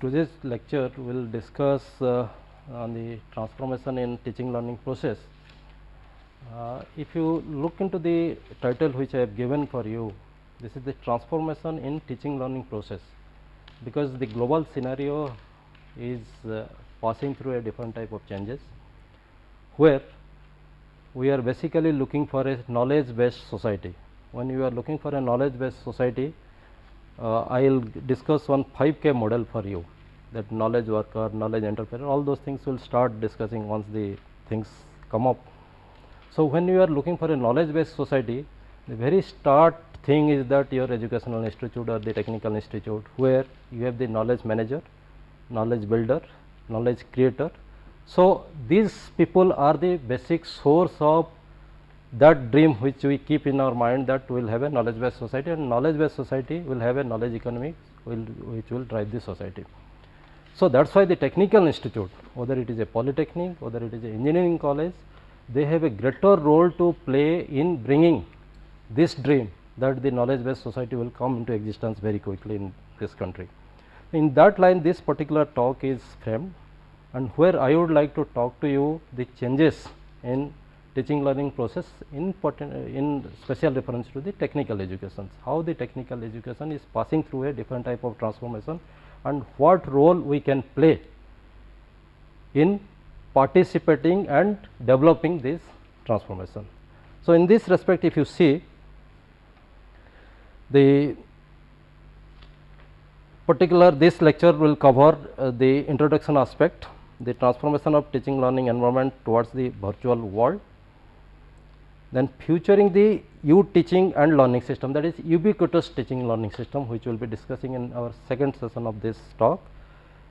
Today's lecture will discuss on the transformation in teaching learning process. If you look into the title which I have given for you, this is the transformation in teaching learning process, because the global scenario is passing through a different type of changes, where we are basically looking for a knowledge based society. When you are looking for a knowledge based society, I will discuss one 5K model for you, that knowledge worker, knowledge entrepreneur, all those things will start discussing once the things come up. So, when you are looking for a knowledge based society, the very start thing is that your educational institute or the technical institute, where you have the knowledge manager, knowledge builder, knowledge creator. So, these people are the basic source of that dream which we keep in our mind, that we will have a knowledge based society, and knowledge based society will have a knowledge economy which will drive the society. So, that is why the technical institute, whether it is a polytechnic, whether it is an engineering college, they have a greater role to play in bringing this dream that the knowledge based society will come into existence very quickly in this country. In that line, this particular talk is framed, and where I would like to talk to you the changes in teaching learning process in special reference to the technical education, how the technical education is passing through a different type of transformation, and what role we can play in participating and developing this transformation. So, in this respect, if you see the particular, this lecture will cover the introduction aspect, the transformation of teaching learning environment towards the virtual world, then futuring the teaching and learning system, that is ubiquitous teaching learning system, which we will be discussing in our second session of this talk.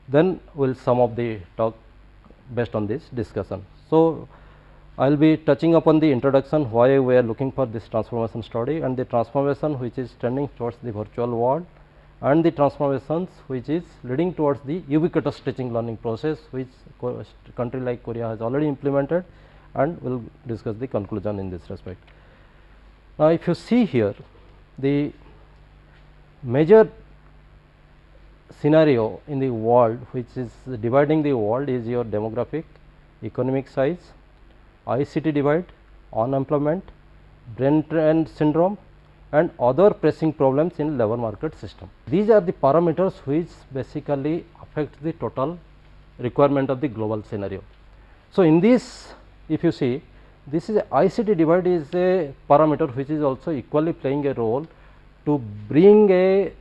Then we will sum up the talk based on this discussion. So, I will be touching upon the introduction, why we are looking for this transformation study, and the transformation which is tending towards the virtual world, and the transformations which is leading towards the ubiquitous teaching learning process, which country like Korea has already implemented, and we will discuss the conclusion in this respect. Now, if you see here, the major scenario in the world which is dividing the world is your demographic, economic size, ICT divide, unemployment, brain drain syndrome, and other pressing problems in labor market system. These are the parameters which basically affect the total requirement of the global scenario. So, in this, if you see, this is a ICT divide is a parameter which is also equally playing a role to bring a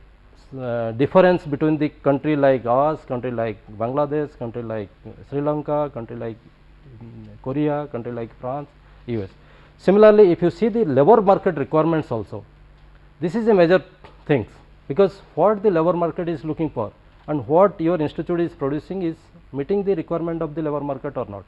difference between the country like us, country like Bangladesh, country like Sri Lanka, country like Korea, country like France, US. Similarly, if you see the labor market requirements also, this is a major thing, because what the labor market is looking for and what your institute is producing is meeting the requirement of the labor market or not.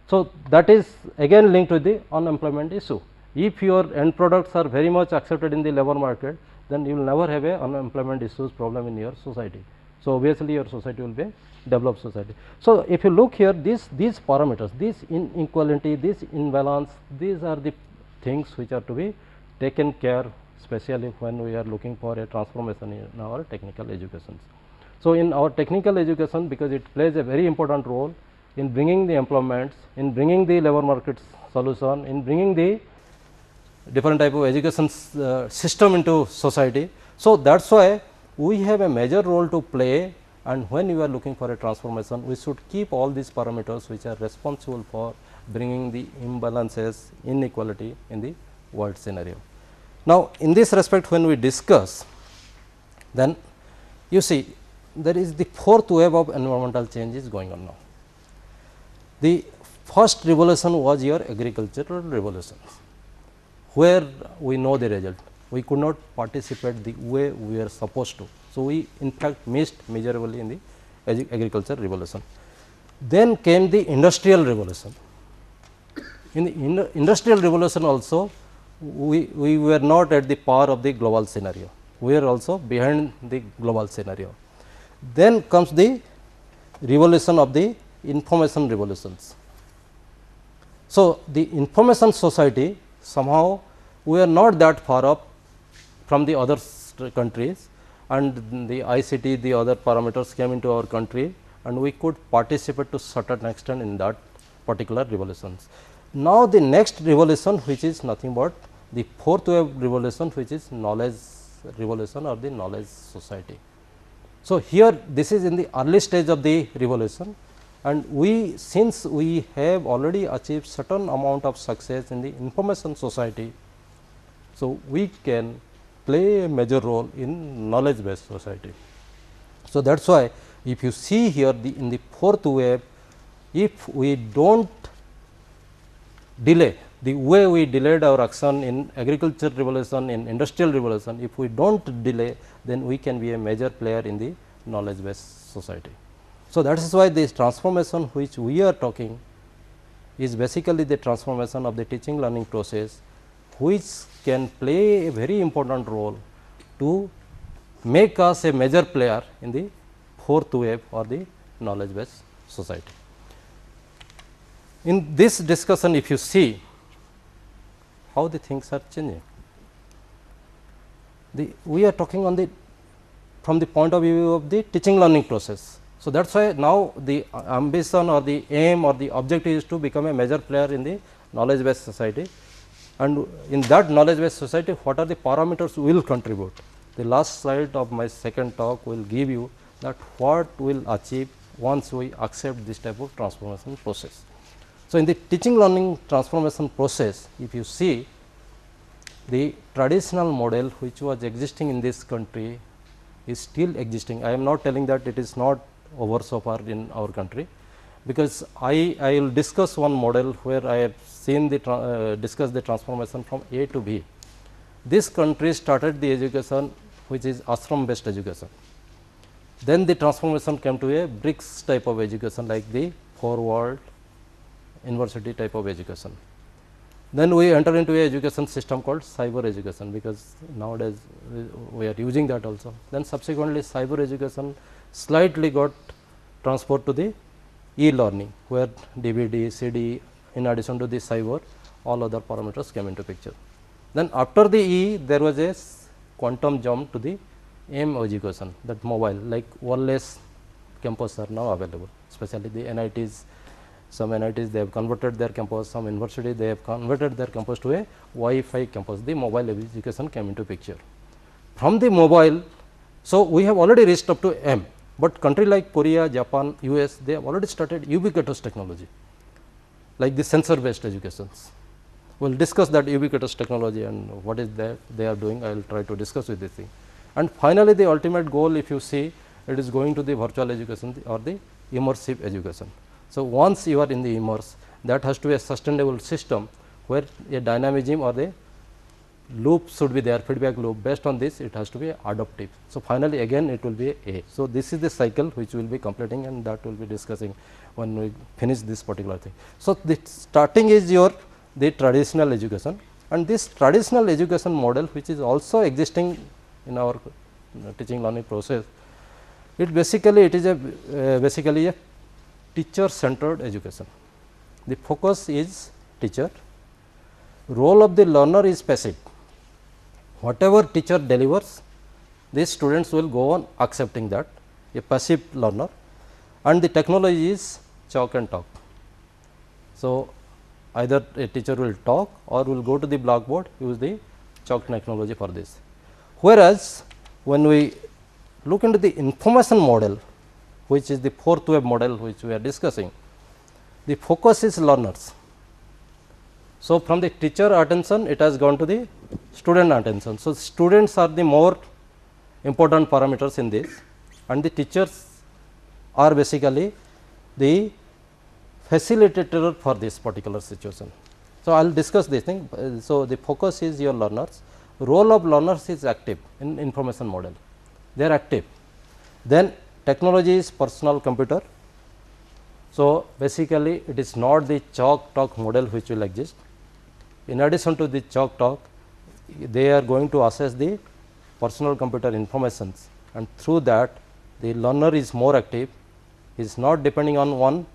So, that is again linked with the unemployment issue. If your end products are very much accepted in the labor market, then you will never have a unemployment issues problem in your society. So, obviously, your society will be a developed society. So, if you look here, these parameters, this inequality, this imbalance, these are the things which are to be taken care, especially when we are looking for a transformation in our technical education. So, in our technical education, because it plays a very important role in bringing the employments, in bringing the labor market solution, in bringing the different type of education system into society. So, that is why we have a major role to play, and when you are looking for a transformation, we should keep all these parameters which are responsible for bringing the imbalances, inequality in the world scenario. Now, in this respect, when we discuss, then you see there is the fourth wave of environmental change is going on now. The first revolution was your agricultural revolution, where we know the result. We could not participate the way we were supposed to. So, we in fact missed miserably in the agricultural revolution. Then came the industrial revolution. In the industrial revolution also, we were not at the par of the global scenario. We are also behind the global scenario. Then comes the revolution of the information revolutions. So, the information society, somehow we are not that far up from the other countries, and the ICT, the other parameters came into our country, and we could participate to certain extent in that particular revolutions. Now, the next revolution, which is nothing but the fourth wave revolution, which is knowledge revolution or the knowledge society. So, here this is in the early stage of the revolution, and we, since we have already achieved certain amount of success in the information society. So, we can play a major role in knowledge based society. So, that is why if you see here in the fourth wave, if we do not delay the way we delayed our action in agriculture revolution, in industrial revolution, if we do not delay, then we can be a major player in the knowledge based society. So, that is why this transformation which we are talking is basically the transformation of the teaching learning process, which can play a very important role to make us a major player in the fourth wave or the knowledge based society. In this discussion, if you see how the things are changing, we are talking on the from the point of view of the teaching learning process. So, that is why now the ambition or the aim or the objective is to become a major player in the knowledge based society, and in that knowledge based society, what are the parameters will contribute. The last slide of my second talk will give you that what will achieve once we accept this type of transformation process. So, in the teaching learning transformation process, if you see the traditional model which was existing in this country is still existing. I am not telling that it is not over so far in our country, because I will discuss one model where I have seen the discuss the transformation from A to B. This country started the education which is ashram based education. Then the transformation came to a BRICS type of education, like the 4 world university type of education. Then we enter into a education system called cyber education, because nowadays we are using that also. Then subsequently cyber education slightly got transferred to the e-learning, where DVD, CD, in addition to the cyber, all other parameters came into picture. Then after the E, there was a quantum jump to the M education, that mobile, like wireless campus are now available, especially the NITs. Some NITs they have converted their campus, some university they have converted their campus to a Wi-Fi campus. The mobile education came into picture. From the mobile, so we have already reached up to M, but country like Korea, Japan, US, they have already started ubiquitous technology, like the sensor based educations. We will discuss that ubiquitous technology and what is that they are doing. I will try to discuss with this thing. And finally, the ultimate goal, if you see, it is going to the virtual education or the immersive education. So, once you are in the immerse, that has to be a sustainable system, where a dynamism or the loop should be there, feedback loop. Based on this, it has to be adaptive. So, finally, again it will be A. So, this is the cycle which we will be completing, and that we will be discussing when we finish this particular thing. So, the starting is the traditional education, and this traditional education model, which is also existing in our teaching learning process, it is a basically a teacher centered education. The focus is teacher, role of the learner is passive. Whatever teacher delivers, these students will go on accepting that, a passive learner, and the technology is chalk and talk. So, either a teacher will talk or will go to the blackboard, use the chalk technology for this. Whereas, when we look into the information model, which is the fourth wave model which we are discussing, the focus is learners. So, from the teacher attention, it has gone to the student attention. So, students are the more important parameters in this, and the teachers are basically the facilitator for this particular situation. So, I will discuss this thing. So, the focus is your learners, role of learners is active in information model, they are active. Then technology is personal computer. So, basically it is not the chalk talk model which will exist. In addition to the chalk talk, they are going to access the personal computer informations, and through that the learner is more active, he is not depending on one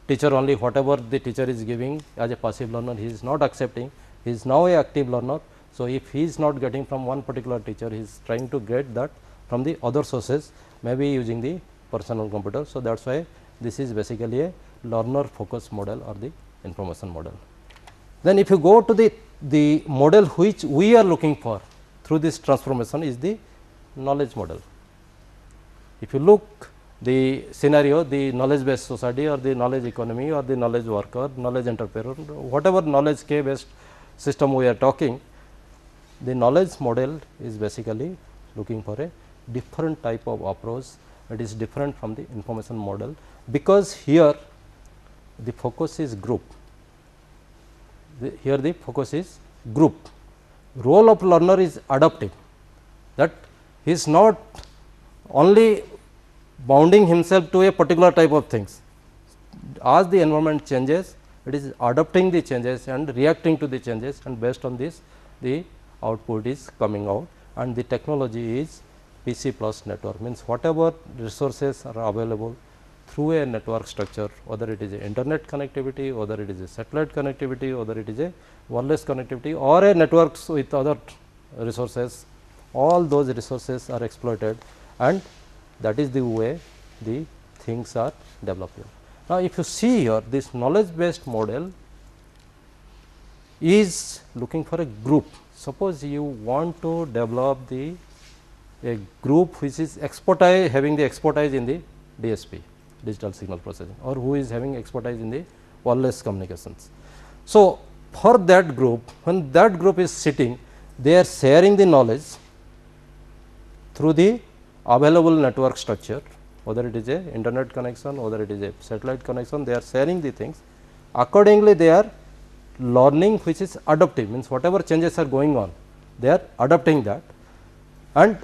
teacher only, whatever the teacher is giving as a passive learner, he is not accepting, he is now a active learner. So, if he is not getting from one particular teacher, he is trying to get that from the other sources, maybe using the personal computer. So, that is why this is basically a learner focused model or the information model. Then if you go to the model which we are looking for through this transformation is the knowledge model. If you look the scenario, the knowledge based society or the knowledge economy or the knowledge worker, knowledge entrepreneur, whatever knowledge K based system we are talking, the knowledge model is basically looking for a different type of approach. It is different from the information model, because here the focus is group. Here the focus is group. Role of learner is adaptive, that he is not only bounding himself to a particular type of things. As the environment changes, it is adapting the changes and reacting to the changes, and based on this the output is coming out, and the technology is PC plus network, means whatever resources are available through a network structure, whether it is a internet connectivity, whether it is a satellite connectivity, whether it is a wireless connectivity or a networks with other resources, all those resources are exploited, and that is the way the things are developing. Now, if you see here, this knowledge based model is looking for a group. Suppose you want to develop a group which is expertise, having the expertise in the DSP, digital signal processing, or who is having expertise in the wireless communications. So, for that group, when that group is sitting, they are sharing the knowledge through the available network structure, whether it is a internet connection, whether it is a satellite connection, they are sharing the things. Accordingly, they are learning which is adaptive, means whatever changes are going on, they are adapting that, and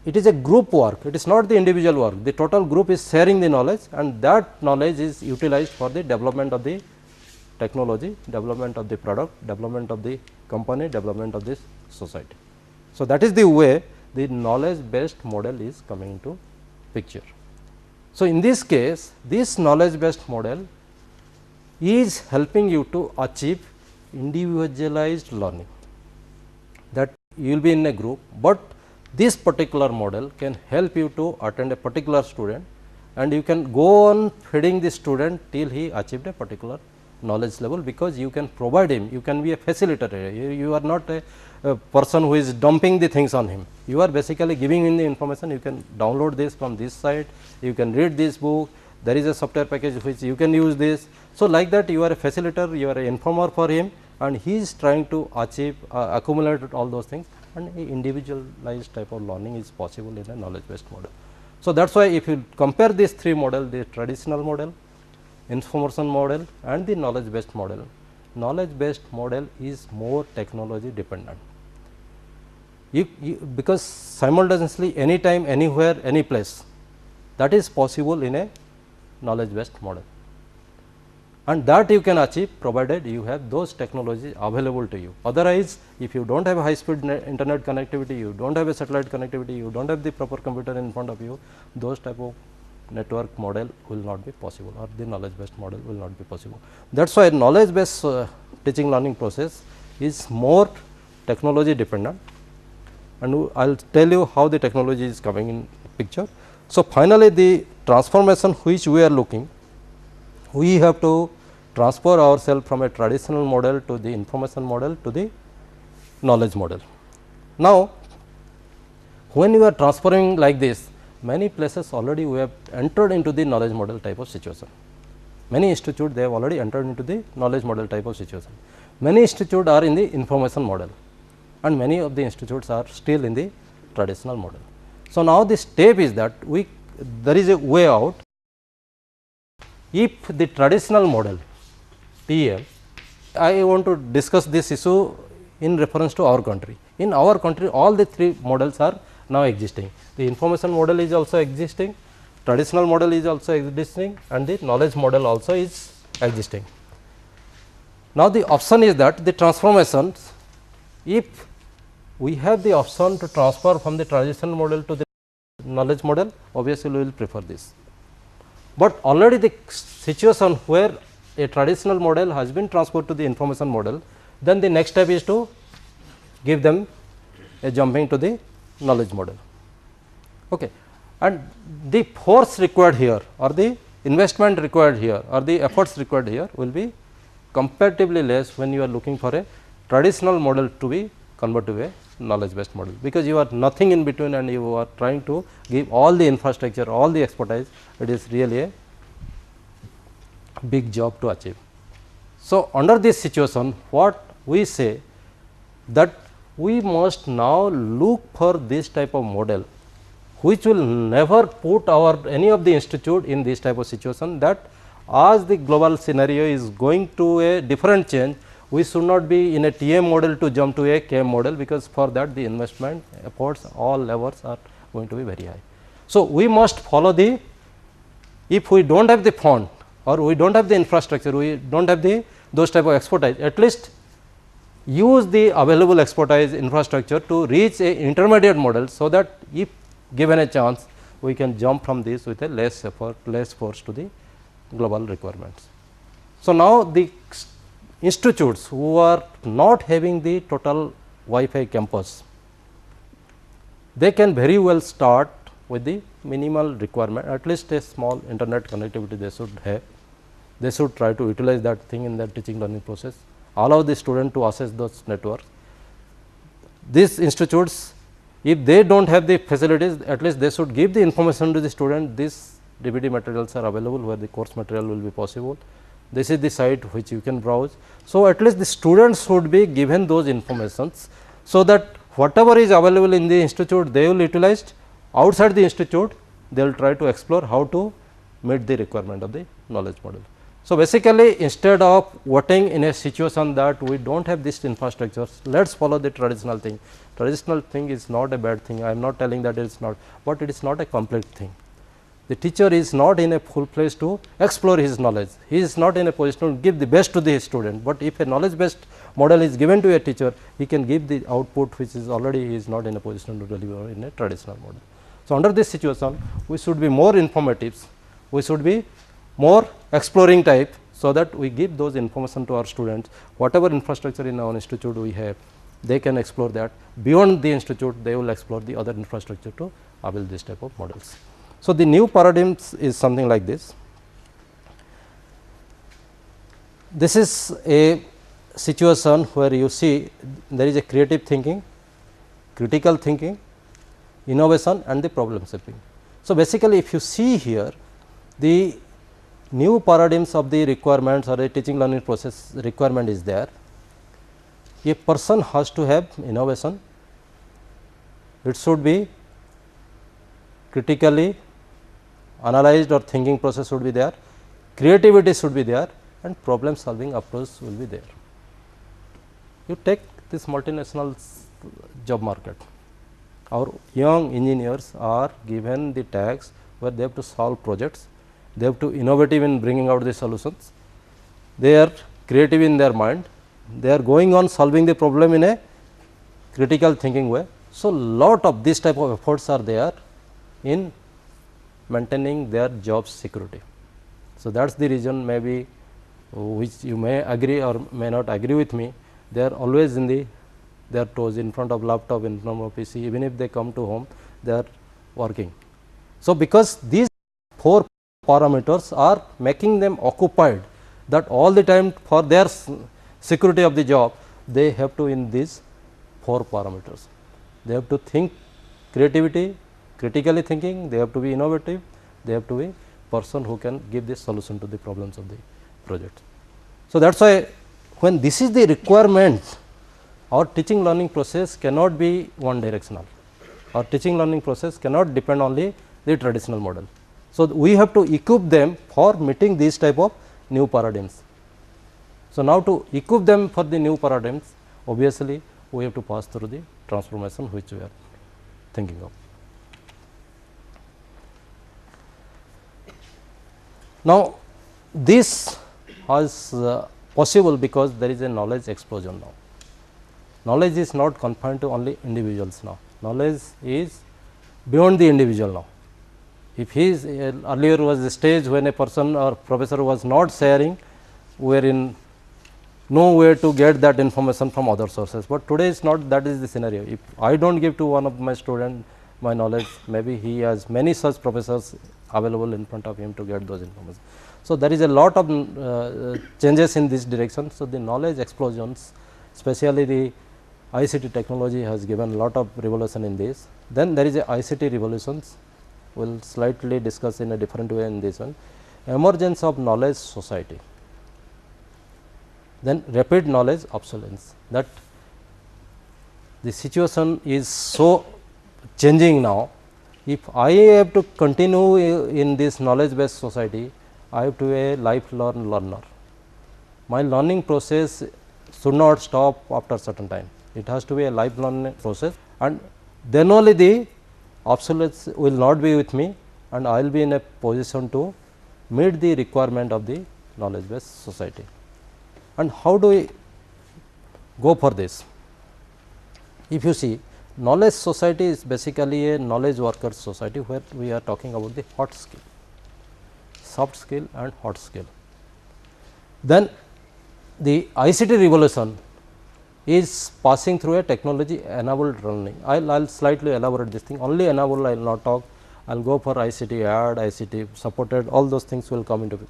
it is a group work, it is not the individual work. The total group is sharing the knowledge, and that knowledge is utilized for the development of the technology, development of the product, development of the company, development of this society. So, that is the way the knowledge based model is coming into picture. So, in this case, this knowledge based model is helping you to achieve individualized learning, that you will be in a group, but this particular model can help you to attend a particular student, and you can go on feeding the student till he achieved a particular knowledge level, because you can provide him, you can be a facilitator, you are not a person who is dumping the things on him, you are basically giving him the information. You can download this from this site, you can read this book, there is a software package which you can use this. So, like that you are a facilitator, you are an informer for him, and he is trying to achieve accumulate all those things, and a individualized type of learning is possible in a knowledge based model. So, that is why if you compare these three models, the traditional model, information model and the knowledge based model, knowledge based model is more technology dependent. Because simultaneously anytime, anywhere, any place, that is possible in a knowledge based model, and that you can achieve provided you have those technologies available to you. Otherwise, if you do not have a high speed internet connectivity, you do not have a satellite connectivity, you do not have the proper computer in front of you, those type of network model will not be possible, or the knowledge based model will not be possible. That is why knowledge based teaching learning process is more technology dependent, and I will tell you how the technology is coming in picture. So, finally, the transformation which we are looking, we have to transfer ourselves from a traditional model to the information model to the knowledge model. Now, when you are transferring like this, many places already we have entered into the knowledge model type of situation. Many institutes they have already entered into the knowledge model type of situation. Many institutes are in the information model, and many of the institutes are still in the traditional model. So, now the step is that there is a way out. If the traditional model TEL, I want to discuss this issue in reference to our country. In our country, all the three models are now existing. The information model is also existing, traditional model is also existing, and the knowledge model also is existing. Now, the option is that the transformations, if we have the option to transfer from the traditional model to the knowledge model, obviously we will prefer this. But already the situation where a traditional model has been transferred to the information model, then the next step is to give them a jumping to the knowledge model. Okay. And the force required here or the investment required here or the efforts required here will be comparatively less when you are looking for a traditional model to be converted to a knowledge based model, because you are nothing in between and you are trying to give all the infrastructure, all the expertise. It is really a big job to achieve. So, under this situation what we say that we must now look for this type of model which will never put our any of the institute in this type of situation, that as the global scenario is going to a different change, we should not be in a TM model to jump to a KM model, because for that the investment efforts all levels are going to be very high. So, we must follow the, if we do not have the fund or we do not have the infrastructure, we do not have the those type of expertise, at least use the available expertise infrastructure to reach a intermediate model, so that if given a chance we can jump from this with a less effort, less force to the global requirements. So, now the institutes who are not having the total Wi-Fi campus, they can very well start with the minimal requirement, at least a small internet connectivity they should have. They should try to utilize that thing in their teaching learning process, allow the student to access those networks. These institutes, if they do not have the facilities, at least they should give the information to the student, these DVD materials are available where the course material will be possible. This is the site which you can browse. So, at least the students should be given those informations, so that whatever is available in the institute they will utilize, outside the institute they will try to explore how to meet the requirement of the knowledge model. So, basically instead of waiting in a situation that we do not have this infrastructures, let us follow the traditional thing. Traditional thing is not a bad thing, I am not telling that it is not, but it is not a complete thing. The teacher is not in a full place to explore his knowledge, he is not in a position to give the best to the student, but if a knowledge based model is given to a teacher, he can give the output which is already he is not in a position to deliver in a traditional model. So, under this situation we should be more informative, we should be more exploring type, so that we give those information to our students, whatever infrastructure in our institute we have, they can explore that. Beyond the institute they will explore the other infrastructure to avail this type of models. So, the new paradigms is something like this. This is a situation where you see there is a creative thinking, critical thinking, innovation and the problem solving. So, basically if you see here the new paradigms of the requirements or a teaching learning process requirement is there. A person has to have innovation, it should be critically analyzed or thinking process should be there, creativity should be there and problem solving approach will be there. You take this multinational job market, our young engineers are given the task where they have to solve projects, they have to innovative in bringing out the solutions, they are creative in their mind, they are going on solving the problem in a critical thinking way. So, lot of this type of efforts are there in maintaining their job security. So, that is the reason maybe which you may agree or may not agree with me, they are always in their toes in front of laptop, in front of PC, even if they come to home they are working. So, because these 4 parameters are making them occupied, that all the time for their security of the job they have to in these 4 parameters. They have to think creativity, critically thinking, they have to be innovative, they have to be person who can give the solution to the problems of the project. So, that is why when this is the requirement, our teaching learning process cannot be one directional, our teaching learning process cannot depend only the traditional model. So, we have to equip them for meeting these type of new paradigms. So, now to equip them for the new paradigms, obviously we have to pass through the transformation which we are thinking of. Now, this was possible because there is a knowledge explosion now. Knowledge is not confined to only individuals now, knowledge is beyond the individual now. If he is earlier was a stage when a person or professor was not sharing, we are in no way to get that information from other sources, but today is not that is the scenario. If I do not give to one of my student my knowledge, maybe he has many such professors available in front of him to get those information. So, there is a lot of changes in this direction. So, the knowledge explosions, especially the ICT technology has given a lot of revolution in this. Then there is a ICT revolutions, we will slightly discuss in a different way in this one. Emergence of knowledge society, then rapid knowledge obsolescence, that the situation is so changing now. If I have to continue in this knowledge based society, I have to be a lifelong learner. My learning process should not stop after certain time. It has to be a lifelong process, and then only the obsolescence will not be with me, and I will be in a position to meet the requirement of the knowledge based society. And how do we go for this? If you see, knowledge society is basically a knowledge workers society, where we are talking about the hot skill, soft skill and hot skill. Then the ICT revolution is passing through a technology enabled learning. I will slightly elaborate this thing, only enable I will not talk, I will go for ICT add, ICT supported, all those things will come into it.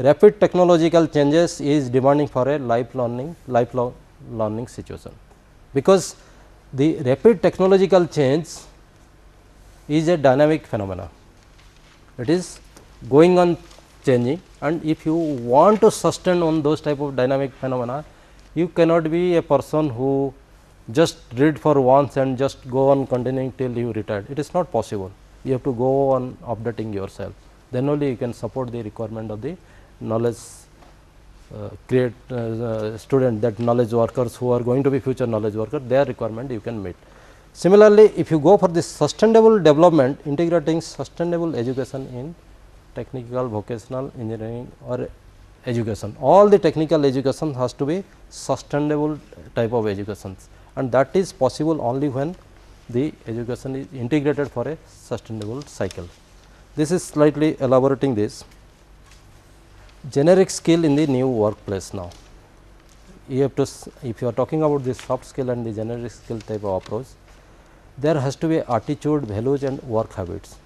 Rapid technological changes is demanding for a lifelong learning situation, because the rapid technological change is a dynamic phenomena. It is going on changing, and if you want to sustain on those type of dynamic phenomena, you cannot be a person who just read for once and just go on continuing till you retire. It is not possible. You have to go on updating yourself, then only you can support the requirement of the knowledge student, that knowledge workers who are going to be future knowledge workers, their requirement you can meet. Similarly, if you go for this sustainable development, integrating sustainable education in technical, vocational, engineering or education, all the technical education has to be sustainable type of educations, and that is possible only when the education is integrated for a sustainable cycle. This is slightly elaborating this. Generic skill in the new workplace now. You have to, if you are talking about this soft skill and the generic skill type of approach, there has to be attitude, values and work habits.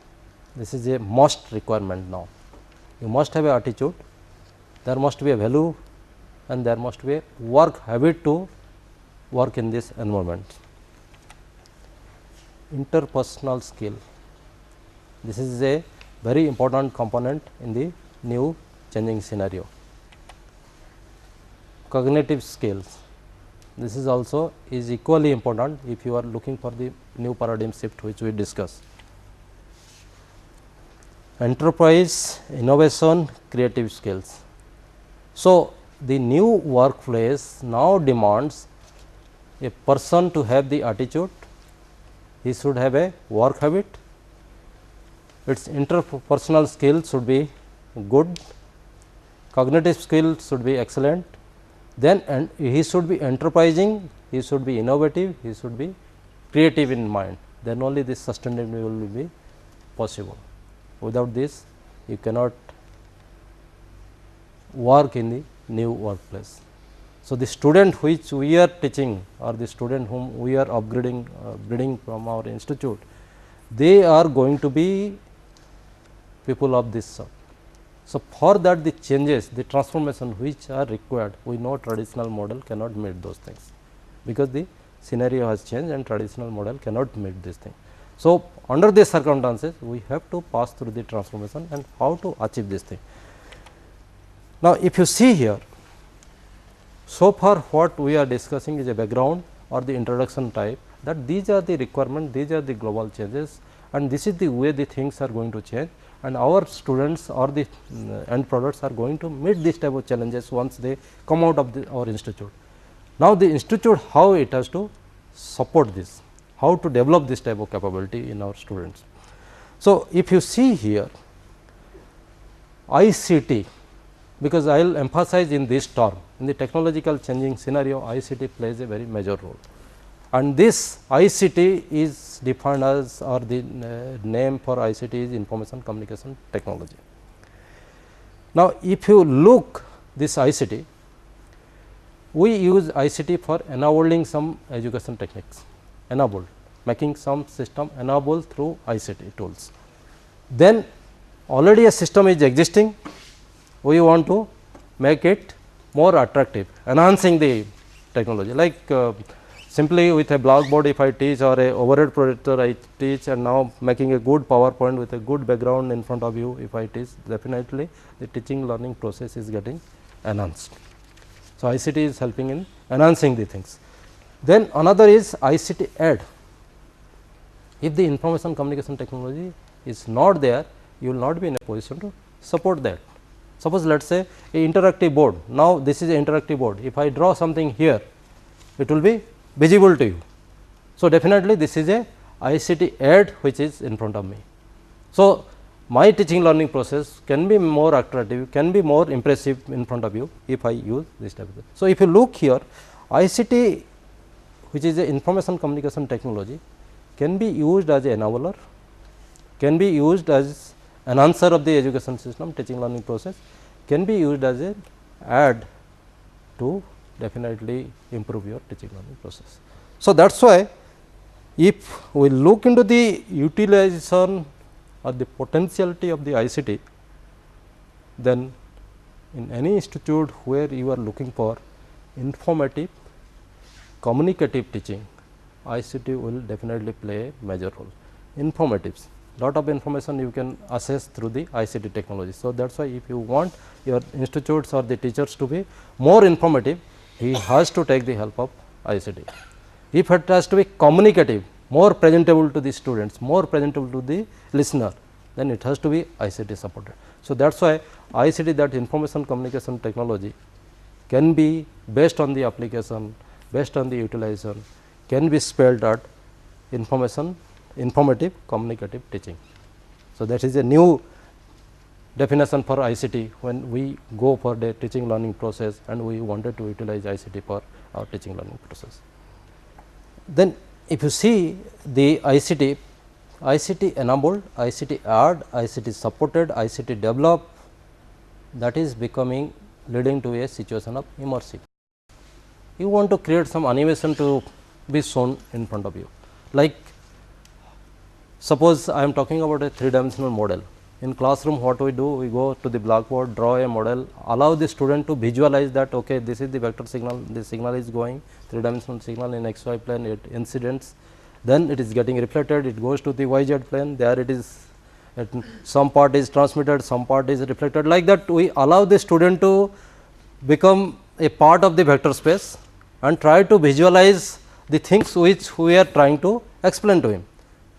This is a must requirement now. You must have a attitude, there must be a value, and there must be a work habit to work in this environment. Interpersonal skill, this is a very important component in the new changing scenario. Cognitive skills, this is also is equally important if you are looking for the new paradigm shift which we discuss. Enterprise, innovation, creative skills. So, the new workplace now demands a person to have the attitude, he should have a work habit, its interpersonal skills should be good, cognitive skills should be excellent, then and he should be enterprising, he should be innovative, he should be creative in mind, then only this sustainability will be possible. Without this, you cannot work in the new workplace. So, the student which we are teaching or the student whom we are upgrading breeding from our institute, they are going to be people of this sort. So, for that the changes, the transformation which are required, we know traditional model cannot meet those things, because the scenario has changed and traditional model cannot meet this thing. So, under these circumstances, we have to pass through the transformation and how to achieve this thing. Now, if you see here, so far what we are discussing is a background or the introduction type, that these are the requirement, these are the global changes, and this is the way the things are going to change, and our students or the end products are going to meet this type of challenges once they come out of our institute. Now, the institute how it has to support this, how to develop this type of capability in our students. So, if you see here ICT, because I will emphasize in this term, in the technological changing scenario, ICT plays a very major role, and this ICT is defined as, or the name for ICT is information communication technology. Now, if you look this ICT, we use ICT for enabling some education techniques, enabled making some system enabled through ICT tools. Then already a system is existing, we want to make it more attractive, enhancing the technology, like simply with a blackboard if I teach, or a overhead projector I teach, and now making a good PowerPoint with a good background in front of you if I teach, definitely the teaching learning process is getting enhanced. So, ICT is helping in enhancing the things. Then another is ICT aid. If the information communication technology is not there, you will not be in a position to support that. Suppose let us say a interactive board, now this is a interactive board, if I draw something here, it will be visible to you. So, definitely this is a ICT aid which is in front of me. So, my teaching learning process can be more attractive, can be more impressive in front of you if I use this type of thing. So, if you look here, ICT which is a information communication technology can be used as an enabler, can be used as enhancer of the education system teaching learning process, can be used as an aid to definitely improve your teaching learning process. So, that is why if we look into the utilization or the potentiality of the ICT, then in any institute where you are looking for informative communicative teaching, ICT will definitely play a major role. Informatives, lot of information you can access through the ICT technology. So, that is why if you want your institutes or the teachers to be more informative, he has to take the help of ICT. If it has to be communicative, more presentable to the students, more presentable to the listener, then it has to be ICT supported. So, that is why ICT, that information communication technology, can be based on the application, based on the utilization, can be spelled at informative communicative teaching. So, that is a new definition for ICT when we go for the teaching learning process and we wanted to utilize ICT for our teaching learning process. Then if you see the ICT enabled, ICT add, ICT supported, ICT developed, that is becoming leading to a situation of immersive. You want to create some animation to be shown in front of you, like suppose I am talking about a 3-dimensional model. In classroom what we do, we go to the blackboard, draw a model, allow the student to visualize that okay, this is the vector signal, the signal is going 3-dimensional signal in xy plane, it incidents, then it is getting reflected, it goes to the yz plane, there it is, some part is transmitted, some part is reflected, like that we allow the student to become a part of the vector space and try to visualize the things which we are trying to explain to him.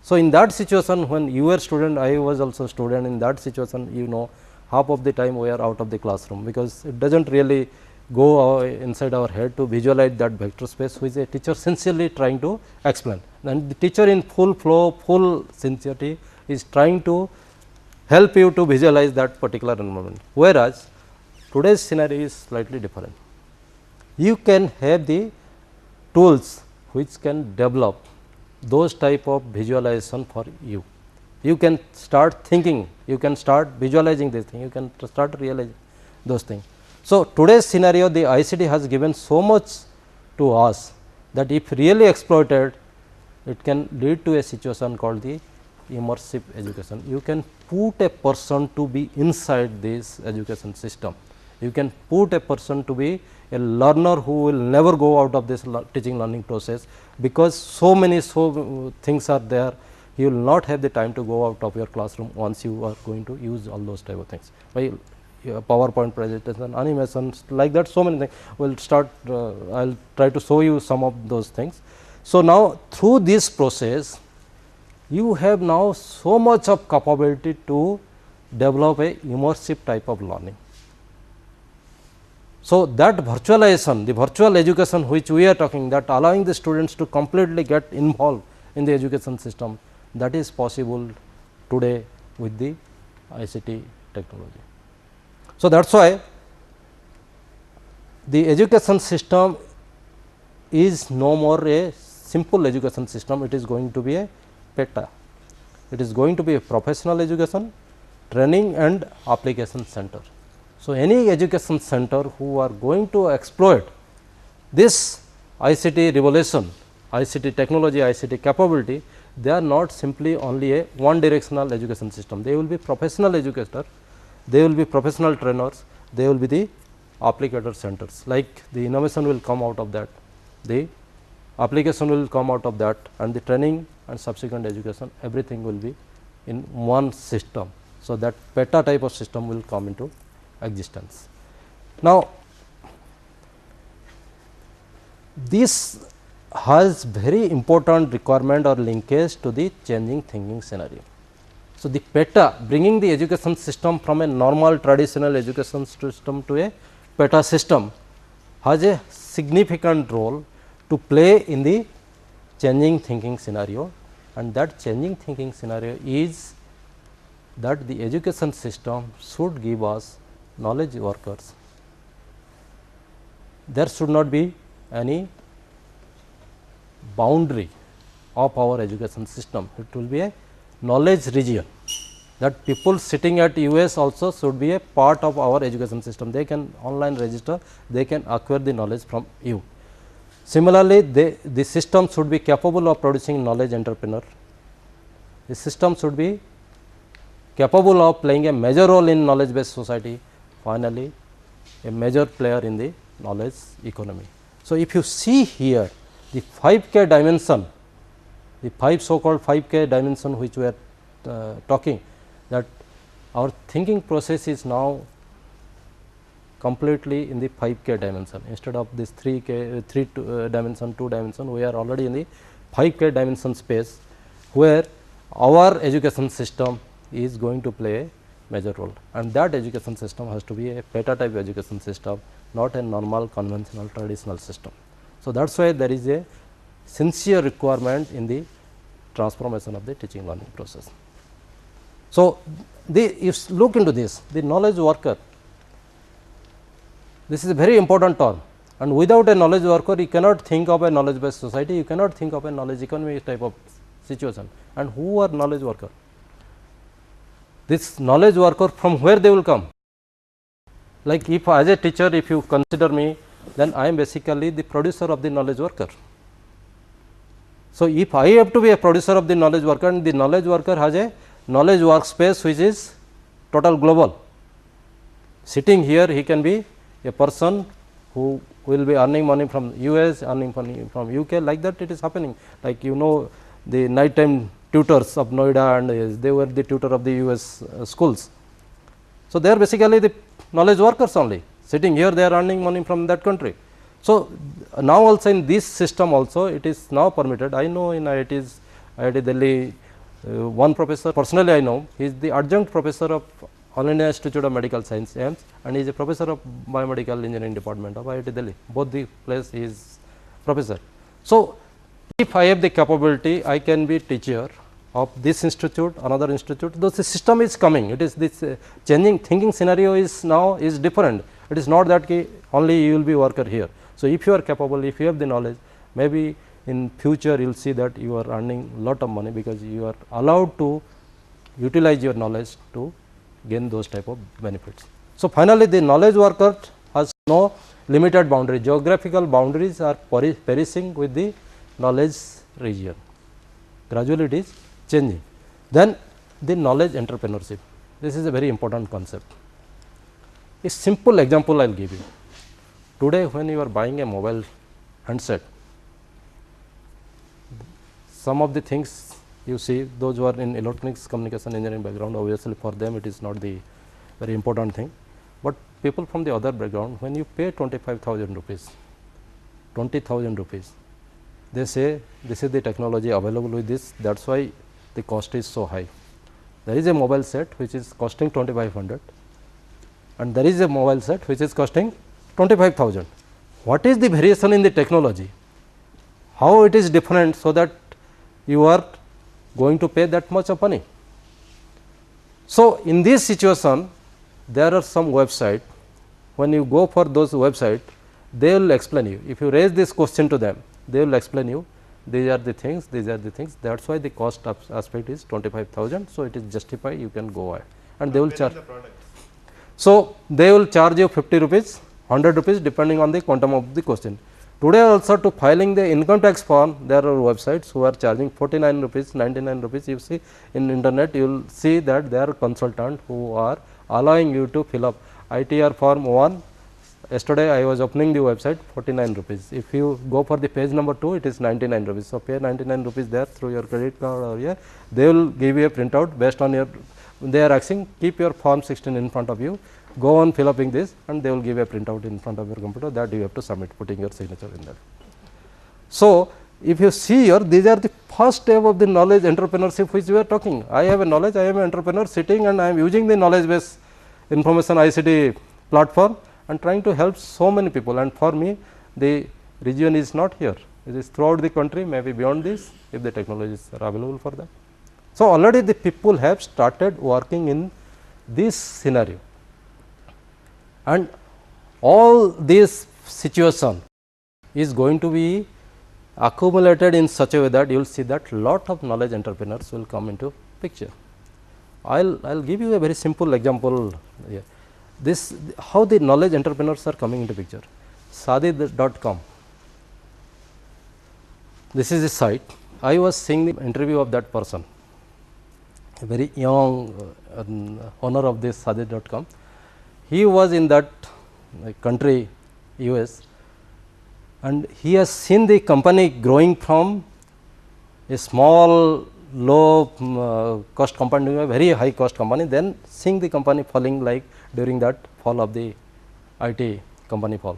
So, in that situation when you were student, I was also student, in that situation you know half of the time we are out of the classroom, because it does not really go inside our head to visualize that vector space which a teacher sincerely trying to explain. And the teacher in full flow, full sincerity is trying to help you to visualize that particular environment, whereas today's scenario is slightly different. You can have the tools which can develop those type of visualization for you. You can start thinking, you can start visualizing this thing, you can start realizing those things. So, today's scenario, the ICT has given so much to us that if really exploited, it can lead to a situation called the immersive education. You can put a person to be inside this education system. You can put a person to be a learner who will never go out of this teaching learning process, because so many things are there. You will not have the time to go out of your classroom once you are going to use all those type of things. By PowerPoint presentation, animations, like that, so many things. We will start, I will try to show you some of those things. So, now through this process, you have now so much of capability to develop a immersive type of learning. So, that virtualization, the virtual education which we are talking, that allowing the students to completely get involved in the education system, that is possible today with the ICT technology. So, that is why the education system is no more a simple education system, it is going to be a PETA. It is going to be a professional education, training and application center. So, any education center who are going to exploit this ICT revolution ICT technology, ICT capability, they are not simply only a one directional education system. They will be professional educator, they will be professional trainers, they will be the applicator centers, like the innovation will come out of that, the application will come out of that, and the training and subsequent education, everything will be in one system. So, that PETA type of system will come into existence. Now, this has very important requirement or linkage to the changing thinking scenario. So, the PETA, bringing the education system from a normal traditional education system to a PETA system, has a significant role to play in the changing thinking scenario, and that changing thinking scenario is that the education system should give us knowledge workers. There should not be any boundary of our education system. It will be a knowledge region, that people sitting at US also should be a part of our education system. They can online register, they can acquire the knowledge from you. Similarly, the system should be capable of producing knowledge entrepreneur. The system should be capable of playing a major role in knowledge based society, finally, a major player in the knowledge economy. So, if you see here the 5K dimension, the 5 so called 5K dimension which we are talking, that our thinking process is now completely in the 5K dimension, instead of this 3K, 3 dimension, 2 dimension, we are already in the 5K dimension space, where our education system is going to play a major role, and that education system has to be a PETA type education system, not a normal conventional traditional system. So, that is why there is a sincere requirement in the transformation of the teaching learning process. So, if you look into this, the knowledge worker, this is a very important term, and without a knowledge worker you cannot think of a knowledge based society, you cannot think of a knowledge economy type of situation. And who are knowledge worker? This knowledge worker, from where they will come? Like if as a teacher, if you consider me, then I am basically the producer of the knowledge worker. So, if I have to be a producer of the knowledge worker, and the knowledge worker has a knowledge workspace which is total global. Sitting here, he can be a person who will be earning money from US, earning money from UK, like that it is happening. Like the night time tutors of Noida, and they were the tutor of the US schools. So, they are basically the knowledge workers only, sitting here they are earning money from that country. So, now also in this system also it is now permitted. I know in IIT Delhi, one professor personally I know, he is the adjunct professor of All India Institute of Medical Science AIIMS, and he is a professor of biomedical engineering department of IIT Delhi, both the place he is professor. So, if I have the capability, I can be teacher of this institute, another institute, though the system is coming, it is this changing thinking scenario is now is different. It is not that only you will be worker here. So, if you are capable, if you have the knowledge, maybe in future you will see that you are earning lot of money, because you are allowed to utilize your knowledge to gain those type of benefits. So, finally, the knowledge worker has no limited boundary, geographical boundaries are perishing with the knowledge region, gradually it is changing. Then the knowledge entrepreneurship, this is a very important concept. A simple example I will give you. Today when you are buying a mobile handset, some of the things you see, those who are in electronics communication engineering background, obviously for them it is not the very important thing, but people from the other background, when you pay 25,000 rupees, 20,000 rupees, they say this is the technology available with this, that is why the cost is so high. There is a mobile set which is costing 2,500, and there is a mobile set which is costing 25,000. What is the variation in the technology? How it is different, so that you are going to pay that much of money? So, in this situation, there are some website, when you go for those website, they will explain you. If you raise this question to them, they will explain you, these are the things, these are the things, that is why the cost aspect is 25,000. So, it is justified, you can go ahead, and they will charge. So, they will charge you 50 rupees, 100 rupees depending on the quantum of the question. Today also to filing the income tax form, there are websites who are charging 49 rupees, 99 rupees. You see in internet, you will see that there are consultants who are allowing you to fill up ITR form 1. Yesterday I was opening the website, 49 rupees. If you go for the page number 2, it is 99 rupees. So, pay 99 rupees there through your credit card or here, they will give you a printout based on your, they are asking keep your form 16 in front of you, go on fill upping this, and they will give a printout in front of your computer, that you have to submit, putting your signature in that. So, if you see here, these are the first step of the knowledge entrepreneurship which we are talking. I have a knowledge, I am an entrepreneur sitting and I am using the knowledge base information ICT platform and trying to help so many people, and for me the region is not here, it is throughout the country, maybe beyond this, if the technologies are available for that. So, already the people have started working in this scenario, and all this situation is going to be accumulated in such a way that you will see that lot of knowledge entrepreneurs will come into picture. I will give you a very simple example here. This how the knowledge entrepreneurs are coming into picture. Shaadi.com, this is a site. I was seeing the interview of that person, a very young owner of this Shaadi.com. He was in that country US, and he has seen the company growing from a small low cost company to a very high cost company, then seeing the company falling like during that fall of the IT company fall.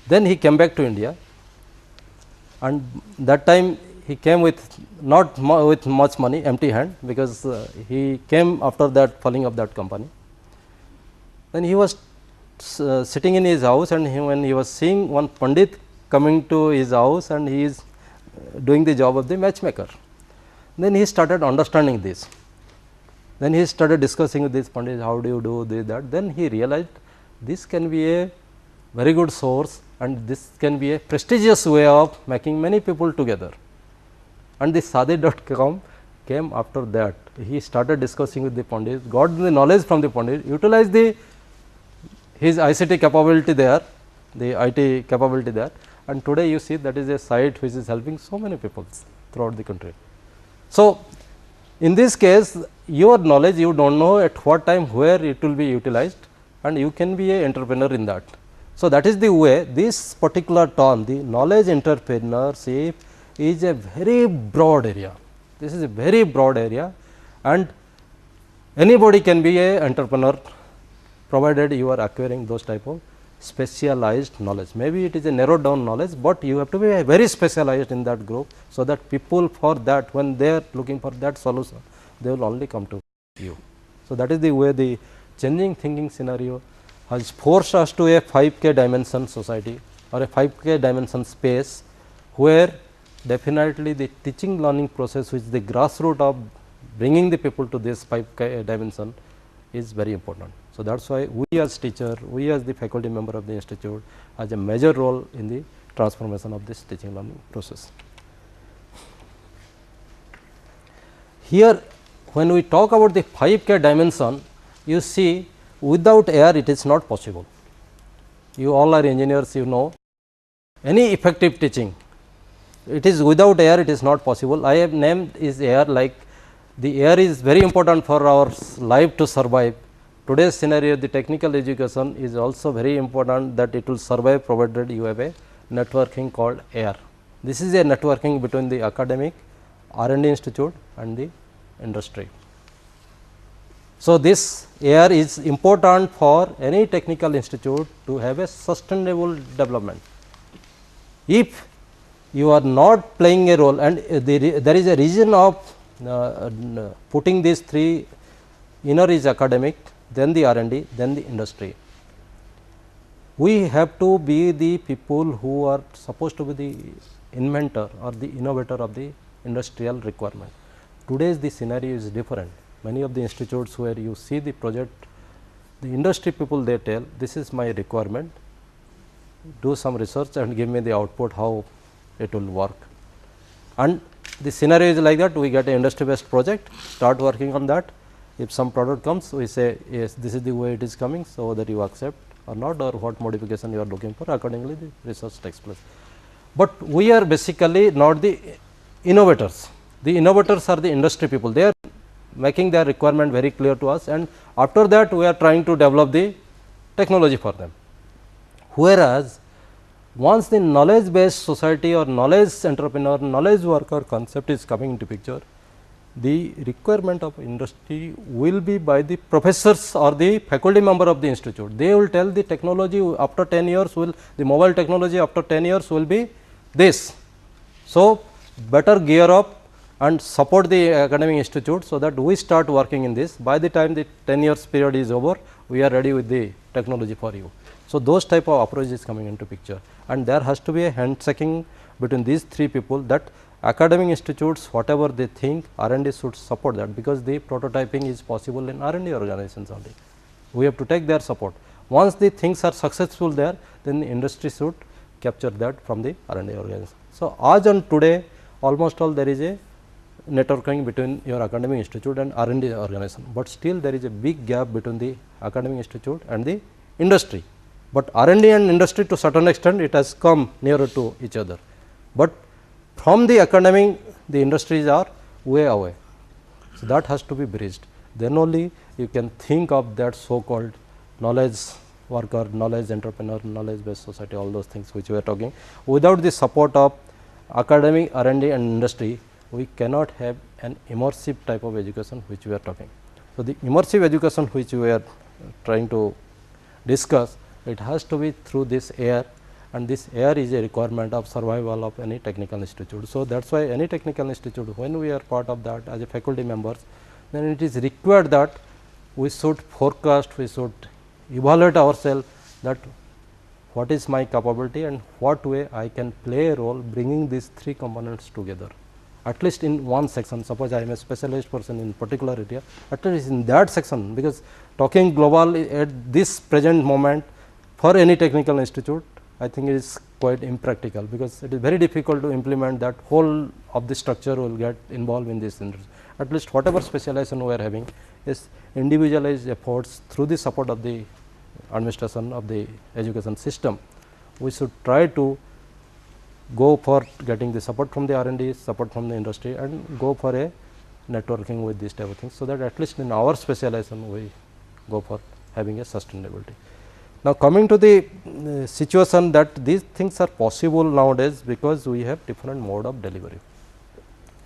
Then he came back to India, and that time he came with not with much money, empty hand, because he came after that falling of that company. Then he was sitting in his house, and when he was seeing one Pandit coming to his house and he is doing the job of the matchmaker. Then he started understanding this. Then he started discussing with this Pandit, how do you do this, that. Then he realized this can be a very good source, and this can be a prestigious way of making many people together. And this Shaadi.com came after that. He started discussing with the Pandit, got the knowledge from the Pandit, utilized his ICT capability there, the IT capability there, and today you see that is a site which is helping so many people throughout the country. So, in this case, your knowledge you do not know at what time where it will be utilized, and you can be a entrepreneur in that. So, that is the way this particular term, the knowledge entrepreneurship, is a very broad area. This is a very broad area, and anybody can be a entrepreneur, provided you are acquiring those type of specialized knowledge. Maybe it is a narrowed down knowledge, but you have to be very specialized in that group, so that people for that, when they are looking for that solution, they will only come to you. So, that is the way the changing thinking scenario has forced us to a 5K dimension society or a 5K dimension space, where definitely the teaching learning process, which is the grassroots of bringing the people to this 5K dimension, is very important. So, that is why we as teacher, we as the faculty member of the institute has a major role in the transformation of this teaching learning process. Here, when we talk about the 5K dimension, you see without air it is not possible. You all are engineers, you know, any effective teaching, it is without air it is not possible. I have named is air, like the air is very important for our life to survive. Today's scenario, the technical education is also very important, that it will survive provided you have a networking called air. This is a networking between the academic, R&D institute and the industry. So, this air is important for any technical institute to have a sustainable development. If you are not playing a role, and there is a reason of putting these three, inner is academic, then the R&D, then the industry. We have to be the people who are supposed to be the inventor or the innovator of the industrial requirement. Today's the scenario is different. Many of the institutes where you see the project, the industry people, they tell this is my requirement, do some research and give me the output how it will work. And the scenario is like that, we get an industry based project, start working on that. If some product comes, we say yes, this is the way it is coming, so that you accept or not, or what modification you are looking for, accordingly the research takes place. But we are basically not the innovators. The innovators are the industry people. They are making their requirement very clear to us, and after that we are trying to develop the technology for them. Whereas, once the knowledge based society or knowledge entrepreneur, knowledge worker concept is coming into picture, the requirement of industry will be by the professors or the faculty member of the institute. They will tell the technology after 10 years will, the mobile technology after 10 years will be this. So, better gear up and support the academic institute, so that we start working in this. By the time the 10 years period is over, we are ready with the technology for you. So, those type of approach is coming into picture, and there has to be a handshaking between these three people, that academic institutes whatever they think, R&D should support that, because the prototyping is possible in R&D organizations only. We have to take their support. Once the things are successful there, then the industry should capture that from the R&D organization. So, as on today almost all there is a networking between your academic institute and R&D organization, but still there is a big gap between the academic institute and the industry. But R&D and industry to certain extent it has come nearer to each other, but from the academic the industries are way away. So, that has to be bridged, then only you can think of that so called knowledge worker, knowledge entrepreneur, knowledge based society, all those things which we are talking. Without the support of academic, R&D and industry, we cannot have an immersive type of education which we are talking. So, the immersive education which we are trying to discuss, it has to be through this air, and this air is a requirement of survival of any technical institute. So, that is why any technical institute, when we are part of that as a faculty members, then it is required that we should forecast, we should evaluate ourselves that what is my capability and what way I can play a role bringing these three components together, at least in one section. Suppose I am a specialized person in particular area, at least in that section, because talking global at this present moment for any technical institute, I think it is quite impractical, because it is very difficult to implement that whole of the structure will get involved in this industry. At least whatever specialization we are having is individualized efforts through the support of the administration of the education system. We should try to go for getting the support from the R&D, support from the industry, and go for a networking with these type of things. So, that at least in our specialization we go for having a sustainability. Now, coming to the situation that these things are possible nowadays, because we have different mode of delivery.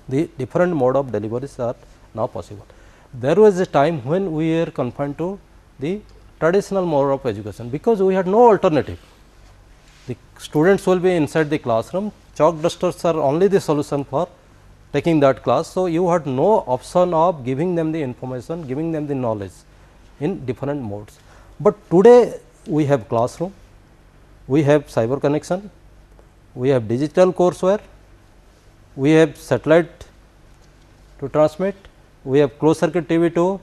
The different mode of deliveries are now possible. There was a time when we were confined to the traditional mode of education, because we had no alternative. The students will be inside the classroom, chalk dusters are only the solution for taking that class. So, you had no option of giving them the information, giving them the knowledge in different modes. But today we have classroom, we have cyber connection, we have digital courseware, we have satellite to transmit, we have closed circuit TV to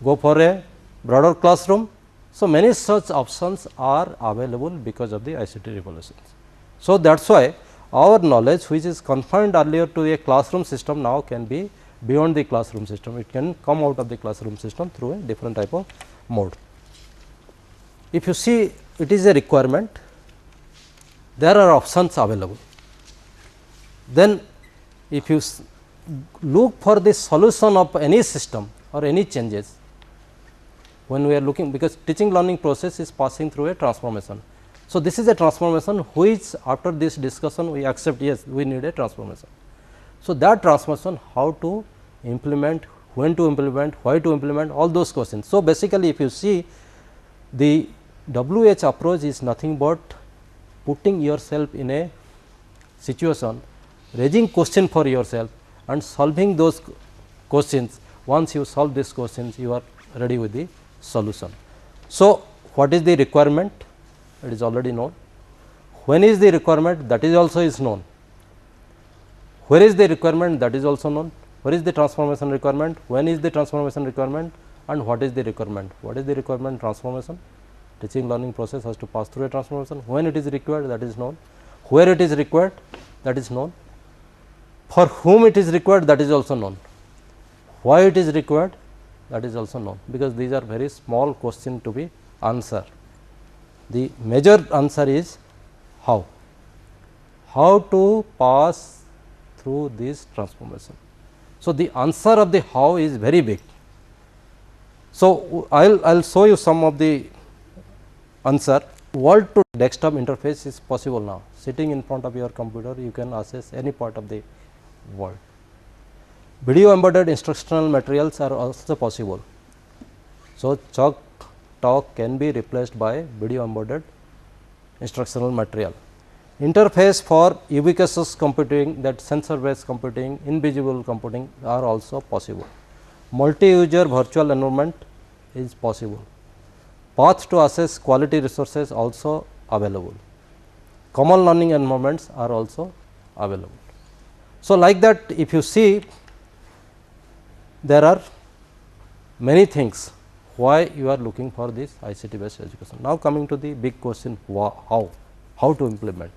go for a broader classroom. So, many such options are available because of the ICT revolutions. So, that is why our knowledge which is confined earlier to a classroom system now can be beyond the classroom system. It can come out of the classroom system through a different type of mode. If you see, it is a requirement, there are options available. Then if you look for the solution of any system or any changes, when we are looking, because teaching learning process is passing through a transformation. So, this is a transformation which after this discussion we accept, yes, we need a transformation. So, that transformation how to implement, when to implement, why to implement, all those questions. So, basically if you see, the WH approach is nothing but putting yourself in a situation, raising question for yourself and solving those questions. Once you solve these questions, you are ready with the solution. So, what is the requirement? It is already known. When is the requirement? That is also is known. Where is the requirement? That is also known. Where is the transformation requirement? When is the transformation requirement? And what is the requirement? What is the requirement? Transformation. Teaching learning process has to pass through a transformation. When it is required, that is known. Where it is required, that is known. For whom it is required, that is also known. Why it is required, that is also known, because these are very small questions to be answered. The major answer is how to pass through this transformation. So, the answer of the how is very big. So, I will show you some of the answer. World to desktop interface is possible now. Sitting in front of your computer, you can access any part of the world. Video embedded instructional materials are also possible. So, chalk talk can be replaced by video embedded instructional material. Interface for ubiquitous computing, that sensor based computing, invisible computing are also possible. Multi-user virtual environment is possible. Path to access quality resources also available. Common learning environments are also available. So, like that, if you see, there are many things why you are looking for this ICT based education. Now, coming to the big question, how to implement.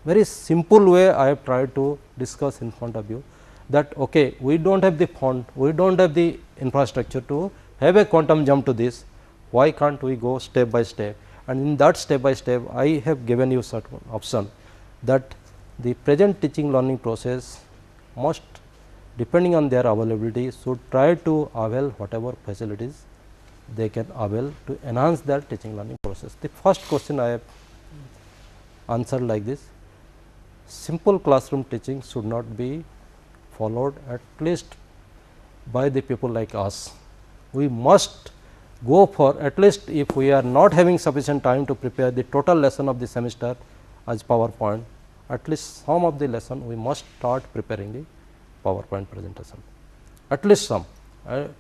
Very simple way I have tried to discuss in front of you, that okay, we do not have the fund, we do not have the infrastructure to have a quantum jump to this. Why can't we go step by step, and in that step by step I have given you certain option that the present teaching learning process must, depending on their availability, should try to avail whatever facilities they can avail to enhance their teaching learning process. The first question I have answered like this: simple classroom teaching should not be followed at least by the people like us. We must go for, at least if we are not having sufficient time to prepare the total lesson of the semester as PowerPoint, at least some of the lesson we must start preparing the PowerPoint presentation, at least some.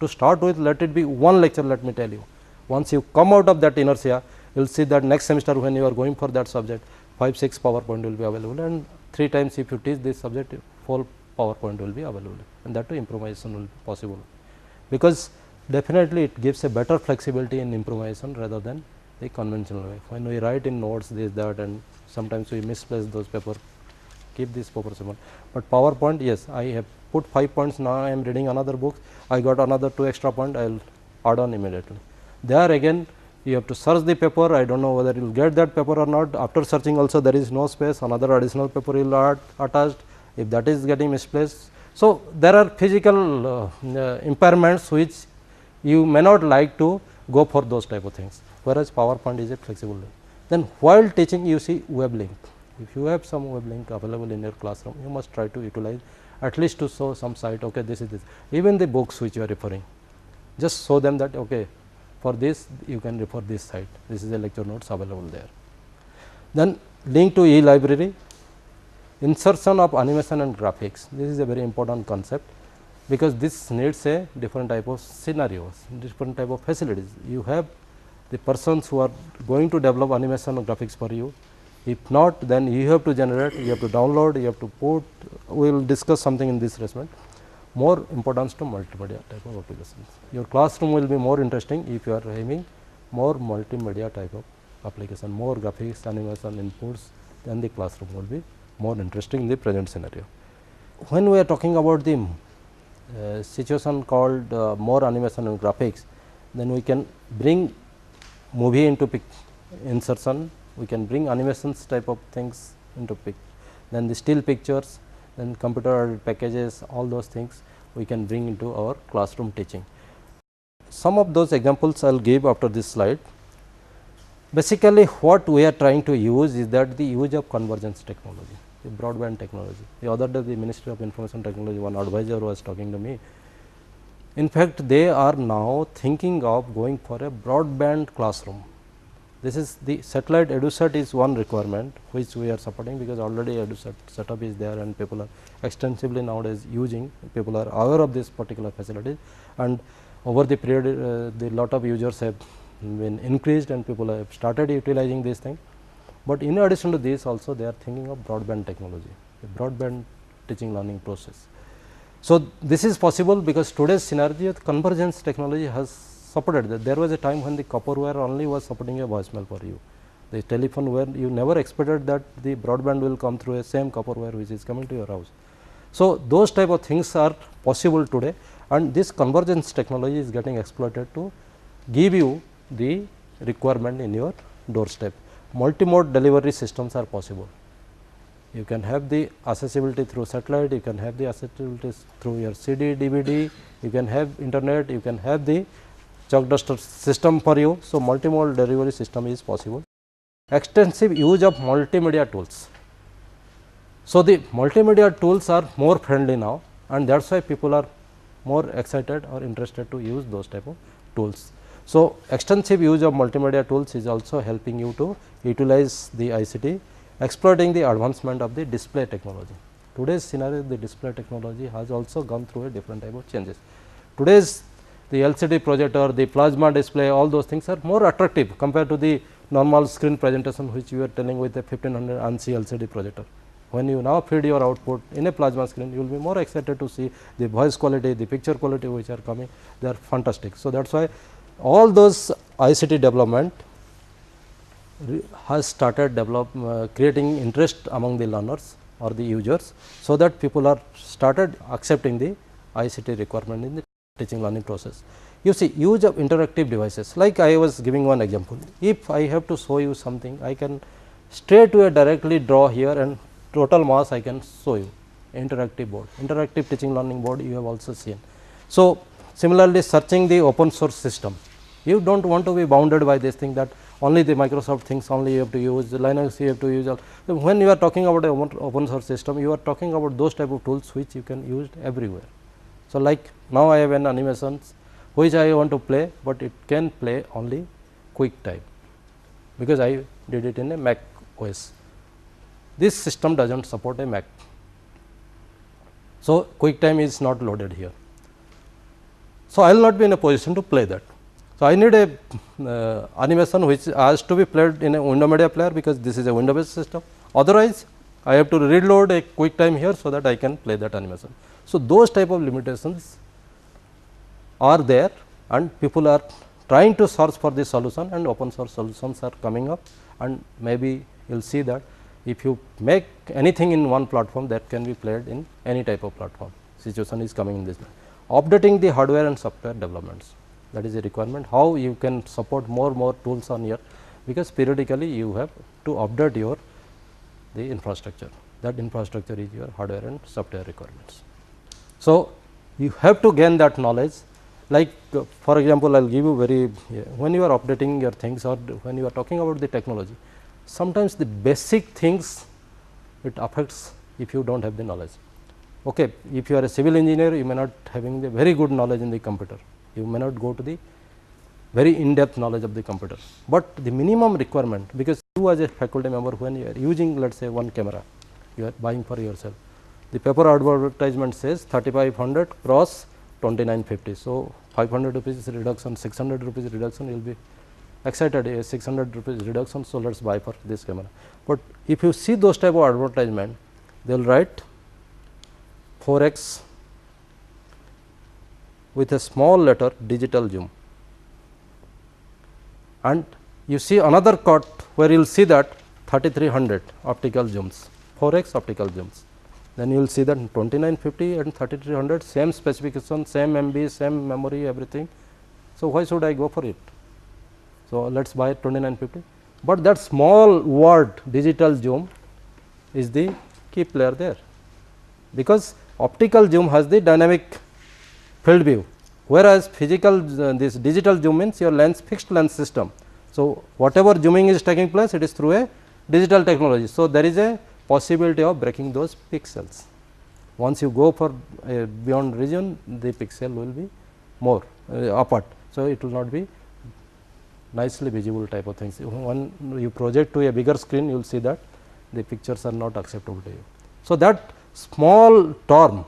To start with, let it be one lecture. Let me tell you, once you come out of that inertia, you will see that next semester when you are going for that subject, 5-6 PowerPoint will be available, and 3 times if you teach this subject, 4 PowerPoint will be available, and that too improvisation will be possible, because definitely it gives a better flexibility in improvisation rather than the conventional way. When we write in notes this that, and sometimes we misplace those paper, keep this paper simple. But PowerPoint, yes, I have put 5 points, now I am reading another book, I got another 2 extra points, I will add on immediately. There again you have to search the paper, I do not know whether you will get that paper or not. After searching also there is no space, another additional paper you will add attached, if that is getting misplaced. So, there are physical impairments which you may not like to go for those type of things, whereas PowerPoint is a flexible link. Then while teaching, you see web link. If you have some web link available in your classroom, you must try to utilize, at least to show some site, okay, this is this. Even the books which you are referring, just show them that okay, for this you can refer this site, this is a lecture notes available there. Then link to e-library, insertion of animation and graphics. This is a very important concept, because this needs a different type of scenarios, different type of facilities. You have the persons who are going to develop animation or graphics for you. If not, then you have to generate, you have to download, you have to put. We will discuss something in this respect. More importance to multimedia type of applications. Your classroom will be more interesting if you are having more multimedia type of application, more graphics, animation inputs, then the classroom will be more interesting in the present scenario. When we are talking about the situation called more animation and graphics, then we can bring movie into insertion, we can bring animations type of things into then the still pictures, then computer packages, all those things we can bring into our classroom teaching. Some of those examples I will give after this slide. Basically, what we are trying to use is that the use of convergence technology, the broadband technology. The other day the Ministry of Information Technology, one advisor was talking to me. In fact, they are now thinking of going for a broadband classroom. This is the satellite EduSat is one requirement which we are supporting, because already EduSat setup is there and people are extensively nowadays using, people are aware of this particular facility, and over the period the lot of users have been increased and people have started utilizing this thing. But in addition to this also they are thinking of broadband technology, the broadband teaching learning process. So, this is possible because today's scenario convergence technology has supported that. There was a time when the copperware only was supporting a voicemail for you, the telephone where you never expected that the broadband will come through a same copperware which is coming to your house. So, those type of things are possible today, and this convergence technology is getting exploited to give you the requirement in your doorstep. multimode delivery systems are possible. You can have the accessibility through satellite, you can have the accessibility through your CD, DVD, you can have internet, you can have the chalk duster system for you. So, multimodal delivery system is possible. Extensive use of multimedia tools. So, the multimedia tools are more friendly now, and that is why people are more excited or interested to use those type of tools. So, extensive use of multimedia tools is also helping you to utilize the ICT, exploiting the advancement of the display technology. Today's scenario, the display technology has also gone through a different type of changes. Today's the LCD projector, the plasma display, all those things are more attractive compared to the normal screen presentation, which you are telling with a 1500 ANSI LCD projector. When you now feed your output in a plasma screen, you will be more excited to see the voice quality, the picture quality which are coming, they are fantastic. So, that is why all those ICT development has started creating interest among the learners or the users. So, that people are started accepting the ICT requirement in the teaching learning process. You see, use of interactive devices, like I was giving one example. If I have to show you something, I can straight away directly draw here and total mass I can show you. Interactive board, interactive teaching learning board you have also seen. So, similarly searching the open source system, you do not want to be bounded by this thing that only the Microsoft things only you have to use, the Linux you have to use. So, when you are talking about an open source system, you are talking about those type of tools which you can use everywhere. So, like now I have an animations which I want to play, but it can play only QuickTime, because I did it in a Mac OS. This system does not support a Mac. So, QuickTime is not loaded here. So, I will not be in a position to play that. So, I need a animation which has to be played in a window media player, because this is a window based system. Otherwise, I have to reload a QuickTime here, so that I can play that animation. So, those type of limitations are there, and people are trying to search for the solution, and open source solutions are coming up, and maybe you will see that if you make anything in one platform, that can be played in any type of platform. Situation is coming in this way. Updating the hardware and software developments, that is a requirement. How you can support more tools on here, because periodically you have to update your the infrastructure. That infrastructure is your hardware and software requirements. So, you have to gain that knowledge. Like for example, I will give you very when you are updating your things, or when you are talking about the technology, sometimes the basic things it affects if you do not have the knowledge. Okay, if you are a civil engineer, you may not having the very good knowledge in the computer, you may not go to the very in depth knowledge of the computer, but the minimum requirement, because you as a faculty member, when you are using let us say one camera, you are buying for yourself, the paper advertisement says 3500 cross 2950. So, 500 rupees reduction, 600 rupees reduction, you will be excited, a 600 rupees reduction. So, let us buy for this camera. But if you see those type of advertisement, they will write 4x with a small letter digital zoom, and you see another cut where you will see that 3300 optical zooms, 4x optical zooms. Then you will see that 2950 and 3300 same specification, same MB, same memory, everything. So, why should I go for it? So, let us buy 2950, but that small word digital zoom is the key player there, because optical zoom has the dynamic field view, whereas physical this digital zoom means your lens fixed lens system. So, whatever zooming is taking place, it is through a digital technology. So, there is a possibility of breaking those pixels. Once you go for a beyond region, the pixel will be more apart. So, it will not be nicely visible type of things. When you project to a bigger screen, you will see that the pictures are not acceptable to you. So, that small term,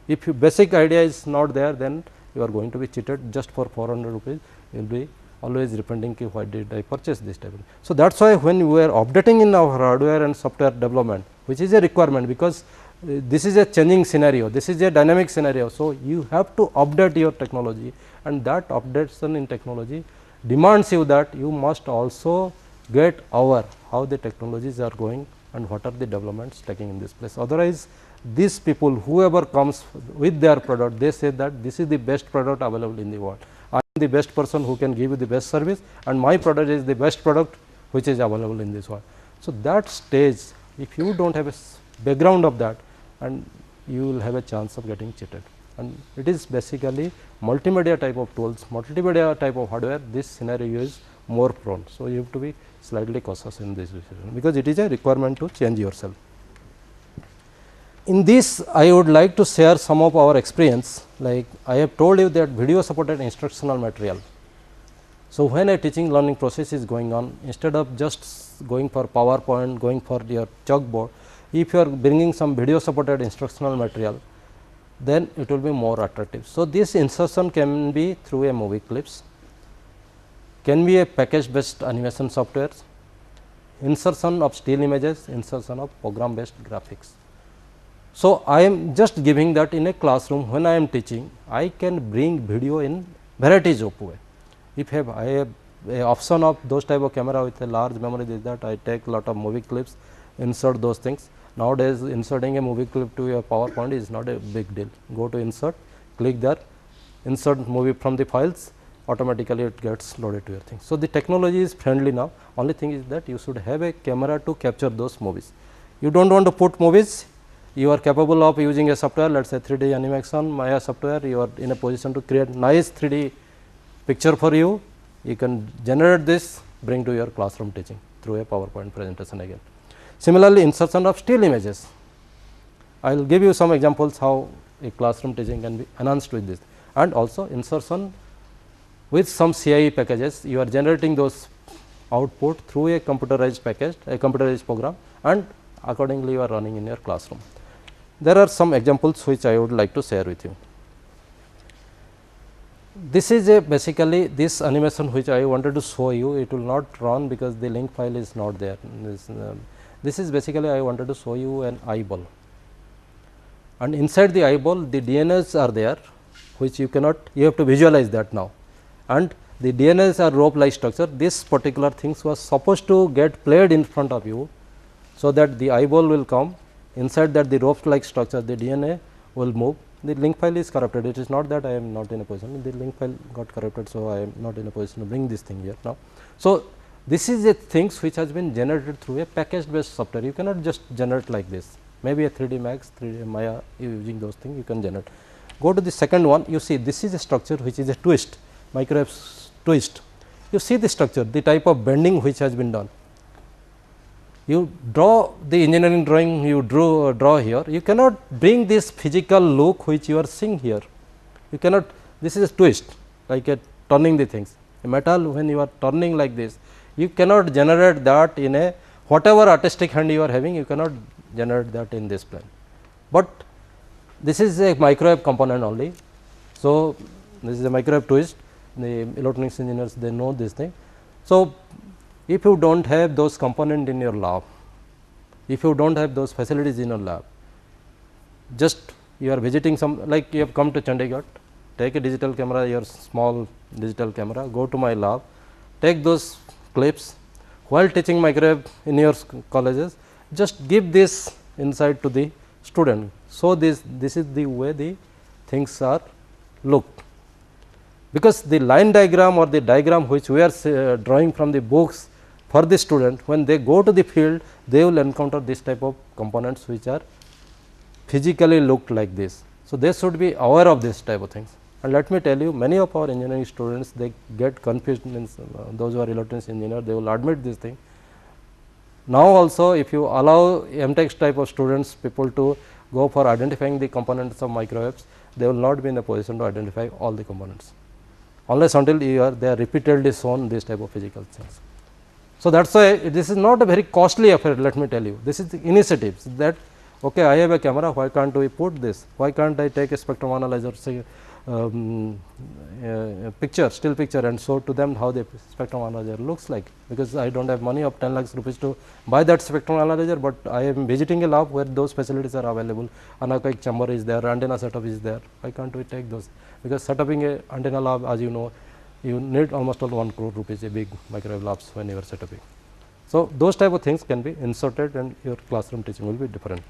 if your basic idea is not there, then you are going to be cheated just for 400 rupees, you will be always repenting why did I purchase this type of. So, that is why when we are updating in our hardware and software development, which is a requirement, because this is a changing scenario, this is a dynamic scenario. So, you have to update your technology, and that updation in technology demands you that you must also get aware how the technologies are going and what are the developments taking in this place. Otherwise, these people whoever comes with their product, they say that this is the best product available in the world. I am the best person who can give you the best service, and my product is the best product which is available in this world. So, that stage if you do not have a background of that, and you will have a chance of getting cheated, and it is basically multimedia type of tools, multimedia type of hardware, this scenario is more prone. So, you have to be slightly cautious in this decision, because it is a requirement to change yourself. In this I would like to share some of our experience, like I have told you that video supported instructional material. So, when a teaching learning process is going on, instead of just going for PowerPoint, going for your chalkboard, if you are bringing some video supported instructional material, then it will be more attractive. So, this insertion can be through a movie clips, can be a package based animation softwares, insertion of still images, insertion of program based graphics. So, I am just giving that in a classroom when I am teaching, I can bring video in varieties of way. If I have a option of those type of camera with a large memory, is that I take lot of movie clips, insert those things. Nowadays, inserting a movie clip to your PowerPoint is not a big deal. Go to insert, click there, insert movie from the files, automatically it gets loaded to your thing. So, the technology is friendly now, only thing is that you should have a camera to capture those movies. You do not want to put movies, you are capable of using a software, let us say 3D animation, Maya software, you are in a position to create nice 3D picture for you, you can generate this, bring to your classroom teaching through a PowerPoint presentation again. Similarly, insertion of still images, I will give you some examples how a classroom teaching can be enhanced with this, and also insertion with some CIE packages, you are generating those output through a computerized package, a computerized program, and accordingly you are running in your classroom. There are some examples which I would like to share with you. This is a basically this animation which I wanted to show you, it will not run because the link file is not there. This is basically I wanted to show you an eyeball, and inside the eyeball the DNAs are there, which you cannot, you have to visualize that now, and the DNAs are rope like structure. This particular things was supposed to get played in front of you, so that the eyeball will come, inside that the rope like structure, the DNA will move. The link file is corrupted, it is not that I am not in a position, the link file got corrupted. So, I am not in a position to bring this thing here now. So, this is a things which has been generated through a package based software, you cannot just generate like this, maybe a 3D Max, 3D Maya, using those things you can generate. Go to the second one, you see this is a structure which is a twist, microwave twist. You see the structure, the type of bending which has been done. You draw the engineering drawing, you draw here, you cannot bring this physical look which you are seeing here. You cannot, this is a twist, like a turning the things. A metal, when you are turning like this, you cannot generate that in a whatever artistic hand you are having, you cannot generate that in this plane. But this is a microwave component only. So, this is a microwave twist, the electronics engineers they know this thing. So, if you do not have those components in your lab, if you do not have those facilities in your lab, just you are visiting some, like you have come to Chandigarh, take a digital camera, your small digital camera, go to my lab, take those clips while teaching microwave in your colleges, just give this insight to the student. So, this is the way the things are looked, because the line diagram or the diagram which we are drawing from the books for the student, when they go to the field, they will encounter this type of components which are physically looked like this. So, they should be aware of this type of things, and let me tell you, many of our engineering students they get confused, means those who are electronics engineer, they will admit this thing. Now, also if you allow MTech type of students, people to go for identifying the components of microwaves, they will not be in a position to identify all the components, unless until they are repeatedly shown this type of physical things. So, that is why this is not a very costly affair, let me tell you, this is the initiatives that okay, I have a camera, why can't we put this, why can't I take a spectrum analyzer, say picture, still picture, and show to them how the spectrum analyzer looks like, because I do not have money of 10 lakhs rupees to buy that spectrum analyzer, but I am visiting a lab where those facilities are available, anechoic chamber is there, antenna setup is there, why can't we take those, because setting a antenna lab, as you know, you need almost 1 crore rupees, a big microwave labs when you are setting. So, those type of things can be inserted and your classroom teaching will be different.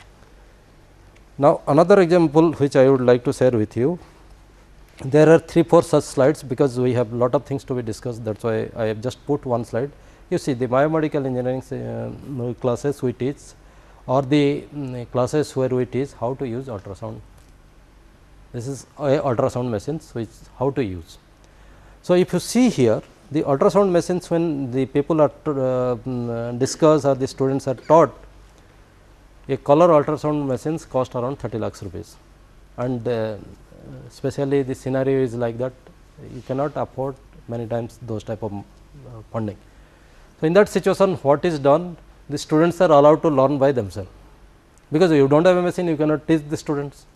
Now, another example which I would like to share with you, there are 3-4 such slides, because we have lot of things to be discussed, that is why I have just put one slide. You see the biomedical engineering classes we teach, or the classes where we teach how to use ultrasound. This is a ultrasound machines which how to use. So, if you see here the ultrasound machines, when the people are discussed or the students are taught, a color ultrasound machines cost around 30 lakhs rupees, and especially the scenario is like that, you cannot afford many times those type of funding. So, in that situation what is done, the students are allowed to learn by themselves, because you do not have a machine, you cannot teach the students.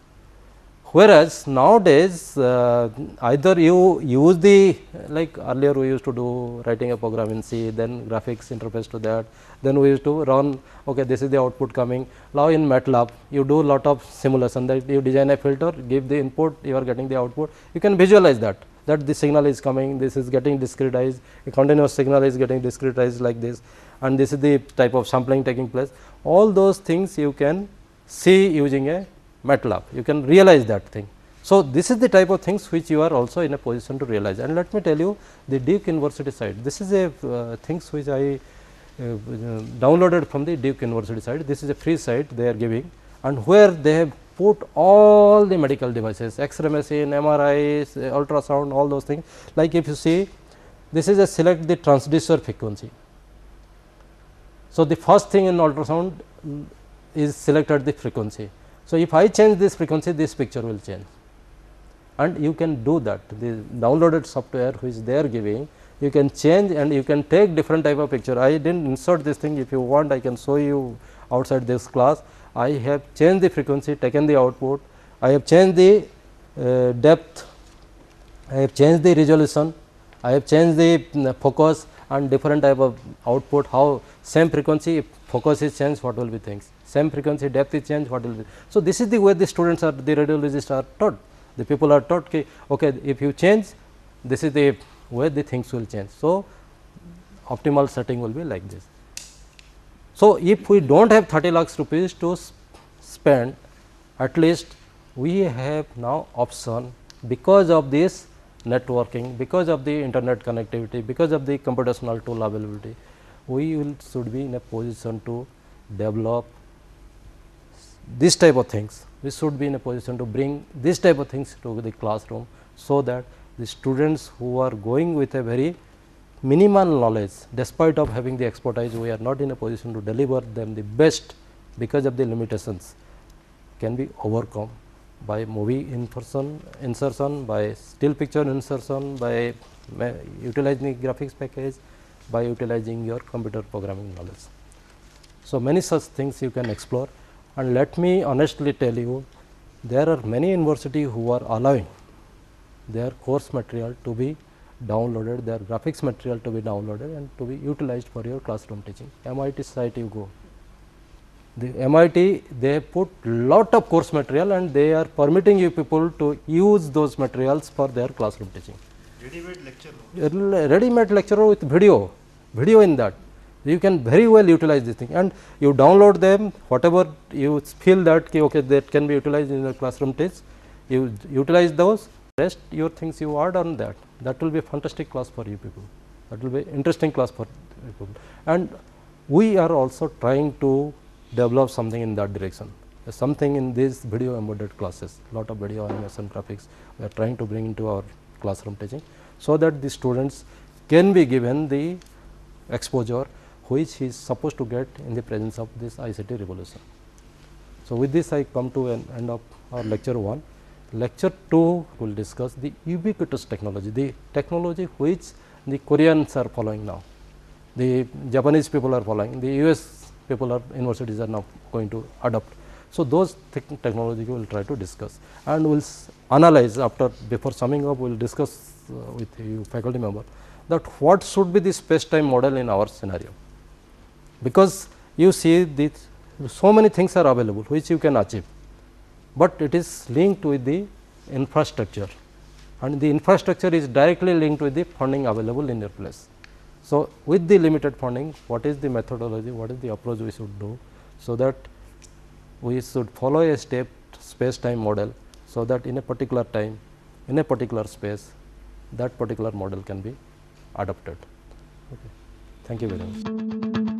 Whereas, nowadays either you use the, like earlier we used to do writing a program in C, then graphics interface to that, then we used to run, okay, this is the output coming. Now, in MATLAB you do lot of simulation, that you design a filter, give the input, you are getting the output, you can visualize that the signal is coming, this is getting discretized, a continuous signal is getting discretized like this, and this is the type of sampling taking place. All those things you can see using a MATLAB, you can realize that thing. So, this is the type of things which you are also in a position to realize, and let me tell you the Duke University site. This is a things which I downloaded from the Duke University site. This is a free site they are giving, and where they have put all the medical devices, X-ray machine, MRIs, ultrasound, all those things. Like if you see, this is a select the transducer frequency. So, the first thing in ultrasound is selected the frequency. So, if I change this frequency, this picture will change, and you can do that. The downloaded software which they are giving, you can change and you can take different type of picture. I did not insert this thing, if you want I can show you outside this class. I have changed the frequency, taken the output, I have changed the depth, I have changed the resolution, I have changed the focus and different type of output. How same frequency, if focus is changed, what will be things, same frequency, depth is changed, what will be. So, this is the way the students are, the radiologists are taught, the people are taught, okay, if you change, this is the way the things will change. So, optimal setting will be like this. So, if we do not have 30 lakhs rupees to spend, at least we have now option, because of this networking, because of the internet connectivity, because of the computational tool availability, we will should be in a position to develop this type of things. We should be in a position to bring this type of things to the classroom, so that the students who are going with a very minimal knowledge, despite of having the expertise, we are not in a position to deliver them the best because of the limitations, can be overcome by movie insertion, by still picture insertion, by utilizing graphics package, by utilizing your computer programming knowledge. So, many such things you can explore, and let me honestly tell you, there are many universities who are allowing their course material to be downloaded, their graphics material to be downloaded and to be utilized for your classroom teaching. MIT site you go, the MIT they put lot of course material and they are permitting you people to use those materials for their classroom teaching. Ready-made lecture with video in that. You can very well utilize this thing, and you download them, whatever you feel that okay, that can be utilized in the classroom teach, you utilize those, rest your things you add on that. That will be a fantastic class for you people, that will be interesting class for people. And we are also trying to develop something in that direction, something in these video embedded classes, lot of video animation graphics we are trying to bring into our classroom teaching, so that the students can be given the exposure which he is supposed to get in the presence of this ICT revolution. So, with this I come to an end of our lecture 1. Lecture 2 will discuss the ubiquitous technology, the technology which the Koreans are following now, the Japanese people are following, the US people are universities are now going to adopt. So, those technology we will try to discuss, and we will analyze after, before summing up we will discuss with you faculty member that what should be the space time model in our scenario, because you see this so many things are available which you can achieve, but it is linked with the infrastructure, and the infrastructure is directly linked with the funding available in your place. So, with the limited funding, what is the methodology, what is the approach we should do, so that we should follow a step space time model, so that in a particular time, in a particular space, that particular model can be adopted. Okay. Thank you very much.